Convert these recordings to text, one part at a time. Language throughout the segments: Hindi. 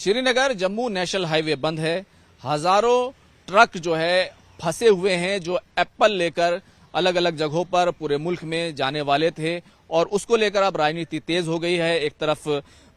श्रीनगर जम्मू नेशनल हाईवे बंद है। हजारों ट्रक जो है फंसे हुए हैं, जो एप्पल लेकर अलग अलग जगहों पर पूरे मुल्क में जाने वाले थे और उसको लेकर अब राजनीति तेज हो गई है। एक तरफ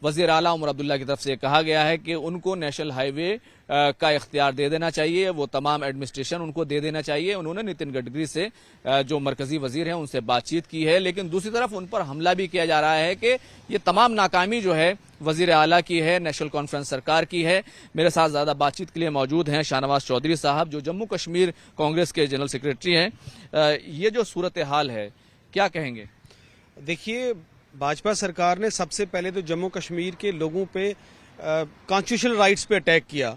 वजीर आला उमर अब्दुल्ला की तरफ से कहा गया है कि उनको नेशनल हाईवे का इख्तियार दे देना चाहिए, वो तमाम एडमिनिस्ट्रेशन उनको दे देना चाहिए। उन्होंने नितिन गडकरी से जो मरकजी वजीर हैं उनसे बातचीत की है, लेकिन दूसरी तरफ उन पर हमला भी किया जा रहा है कि ये तमाम नाकामी जो है वजीर आला की है, नेशनल कॉन्फ्रेंस सरकार की है। मेरे साथ ज्यादा बातचीत के लिए मौजूद हैं शाहनवाज चौधरी साहब, जो जम्मू कश्मीर कांग्रेस के जनरल सेक्रेटरी हैं। ये जो सूरत हाल है, क्या कहेंगे? देखिए, भाजपा सरकार ने सबसे पहले तो जम्मू कश्मीर के लोगों पे कॉन्स्टिट्यूशनल राइट्स पे अटैक किया।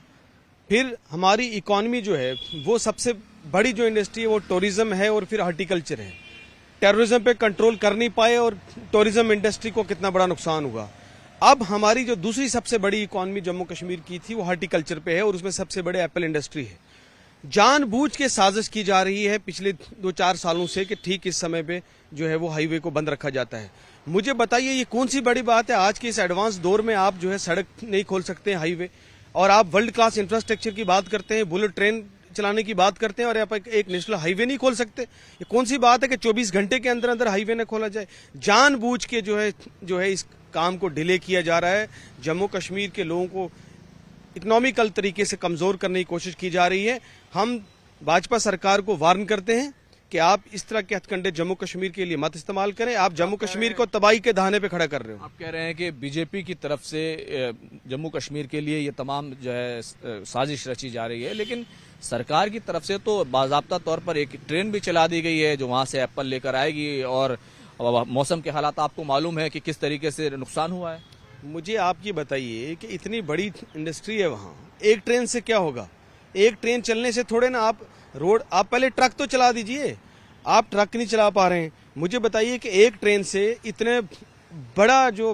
फिर हमारी इकॉनमी जो है वो सबसे बड़ी जो इंडस्ट्री है वो टूरिज्म है और फिर हॉर्टिकल्चर है। टेररिज्म पे कंट्रोल कर नहीं पाए और टूरिज्म इंडस्ट्री को कितना बड़ा नुकसान हुआ। अब हमारी जो दूसरी सबसे बड़ी इकॉनमी जम्मू कश्मीर की थी वो हॉर्टिकल्चर पे है और उसमें सबसे बड़े एप्पल इंडस्ट्री है। जानबूझ के साजिश की जा रही है पिछले 2-4 सालों से कि ठीक इस समय पे जो है वो हाईवे को बंद रखा जाता है। मुझे बताइए ये कौन सी बड़ी बात है? आज के इस एडवांस दौर में आप जो है सड़क नहीं खोल सकते हैं हाईवे, और आप वर्ल्ड क्लास इंफ्रास्ट्रक्चर की बात करते हैं, बुलेट ट्रेन चलाने की बात करते हैं और आप एक नेशनल हाईवे नहीं खोल सकते। ये कौन सी बात है कि 24 घंटे के अंदर अंदर हाईवे न खोला जाए? जानबूझ के जो है इस काम को डिले किया जा रहा है। जम्मू कश्मीर के लोगों को इकोनॉमिकल तरीके से कमजोर करने की कोशिश की जा रही है। हम भाजपा सरकार को वार्न करते हैं कि आप इस तरह के हथकंडे जम्मू कश्मीर के लिए मत इस्तेमाल करें। आप जम्मू कश्मीर को तबाही के दहाने पे खड़ा कर रहे हो। आप कह रहे हैं कि बीजेपी की तरफ से जम्मू कश्मीर के लिए ये तमाम जो है साजिश रची जा रही है, लेकिन सरकार की तरफ से तो बाकायदा तौर पर एक ट्रेन भी चला दी गई है जो वहां से एप्पल लेकर आएगी, और मौसम के हालात आपको मालूम है कि किस तरीके से नुकसान हुआ है। मुझे आप ये बताइए कि इतनी बड़ी इंडस्ट्री है वहाँ, एक ट्रेन से क्या होगा? एक ट्रेन चलने से थोड़े ना आप पहले ट्रक तो चला दीजिए। आप ट्रक नहीं चला पा रहे हैं। मुझे बताइए कि एक ट्रेन से इतने बड़ा जो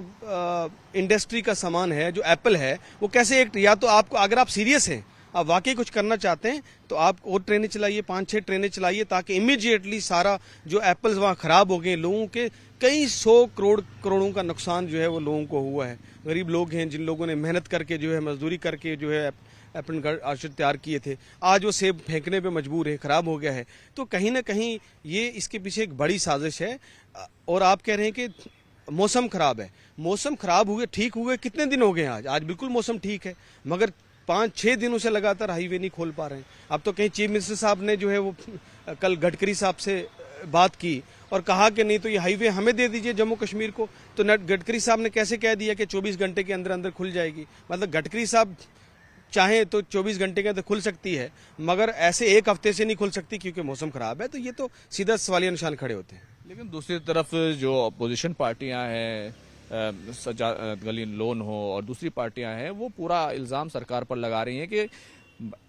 इंडस्ट्री का सामान है जो एप्पल है वो कैसे या तो आपको, अगर आप सीरियस हैं, आप वाकई कुछ करना चाहते हैं, तो आप और ट्रेनें चलाइए, 5-6 ट्रेनें चलाइए, ताकि इमीडिएटली सारा जो एप्पल्स वहाँ खराब हो गए, लोगों के कई 100 करोड़ों का नुकसान जो है वो लोगों को हुआ है। गरीब लोग हैं जिन लोगों ने मेहनत करके जो है मजदूरी करके जो है एप्पल आश्रित तैयार किए थे, आज वो सेब फेंकने पे मजबूर है, खराब हो गया है। तो कहीं ना कहीं ये इसके पीछे एक बड़ी साजिश है। और आप कह रहे हैं कि मौसम खराब है। मौसम खराब हुए, ठीक हुए कितने दिन हो गए? आज बिल्कुल मौसम ठीक है, मगर 5-6 दिनों से लगातार हाईवे नहीं खोल पा रहे हैं। अब तो कहीं चीफ मिनिस्टर साहब ने जो है वो कल गडकरी साहब से बात की और कहा कि नहीं तो ये हाईवे हमें दे दीजिए जम्मू कश्मीर को। तो गडकरी साहब ने कैसे कह दिया कि 24 घंटे के अंदर अंदर खुल जाएगी? मतलब गडकरी साहब चाहे तो 24 घंटे के अंदर खुल सकती है, मगर ऐसे एक हफ्ते से नहीं खुल सकती क्योंकि मौसम खराब है। तो ये तो सीधा सवालिया निशान खड़े होते हैं। लेकिन दूसरी तरफ जो अपोजिशन पार्टियां हैं, गलीन लोन हो और दूसरी पार्टियां हैं, वो पूरा इल्जाम सरकार पर लगा रही हैं कि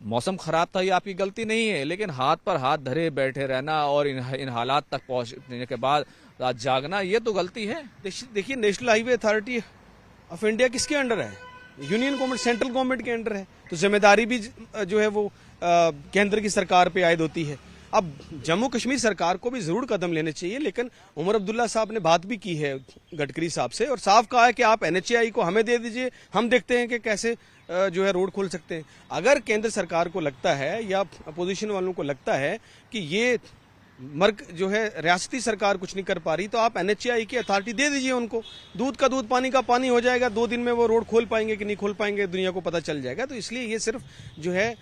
मौसम खराब था, ये आपकी गलती नहीं है, लेकिन हाथ पर हाथ धरे बैठे रहना और इन हालात तक पहुंचने के बाद रात जागना, ये तो गलती है। देखिए, national highway authority of India किसके अंडर है? यूनियन गवर्नमेंट, सेंट्रल गवर्नमेंट के अंडर है। तो जिम्मेदारी भी जो है वो केंद्र की सरकार पे आयद होती है। अब जम्मू कश्मीर सरकार को भी जरूर कदम लेने चाहिए, लेकिन उमर अब्दुल्ला साहब ने बात भी की है गडकरी साहब से और साफ कहा है कि आप NHAI को हमें दे दीजिए, हम देखते हैं कि कैसे जो है रोड खोल सकते हैं। अगर केंद्र सरकार को लगता है या अपोजिशन वालों को लगता है कि ये जो है रियासती सरकार कुछ नहीं कर पा रही, तो आप NHAI की अथॉरिटी दे दीजिए उनको। दूध का दूध, पानी का पानी हो जाएगा। 2 दिन में वो रोड खोल पाएंगे कि नहीं खोल पाएंगे, दुनिया को पता चल जाएगा। तो इसलिए ये सिर्फ जो है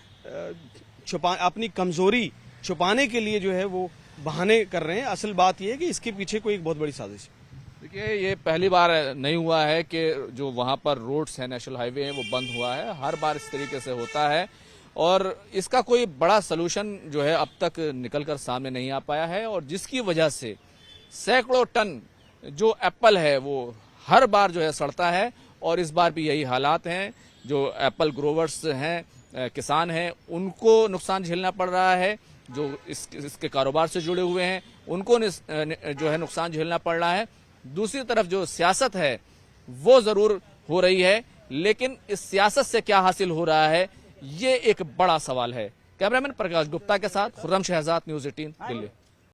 अपनी कमजोरी छुपाने के लिए जो है वो बहाने कर रहे हैं। असल बात यह है कि इसके पीछे कोई एक बहुत बड़ी साजिश है। देखिए, ये पहली बार नहीं हुआ है कि जो वहां पर रोड्स है, नेशनल हाईवे है, वो बंद हुआ है। हर बार इस तरीके से होता है और इसका कोई बड़ा सलूशन जो है अब तक निकलकर सामने नहीं आ पाया है, और जिसकी वजह से सैकड़ों टन जो एप्पल है वो हर बार जो है सड़ता है। और इस बार भी यही हालात हैं। जो एप्पल ग्रोवर्स हैं, किसान हैं, उनको नुकसान झेलना पड़ रहा है। जो इसके कारोबार से जुड़े हुए हैं उनको जो है नुकसान झेलना पड़ रहा है। दूसरी तरफ जो सियासत है वो जरूर हो रही है, लेकिन इस सियासत से क्या हासिल हो रहा है, ये एक बड़ा सवाल है। कैमरामैन प्रकाश गुप्ता के साथ खुर्रम शहजाद, न्यूज़ 18 दिल्ली।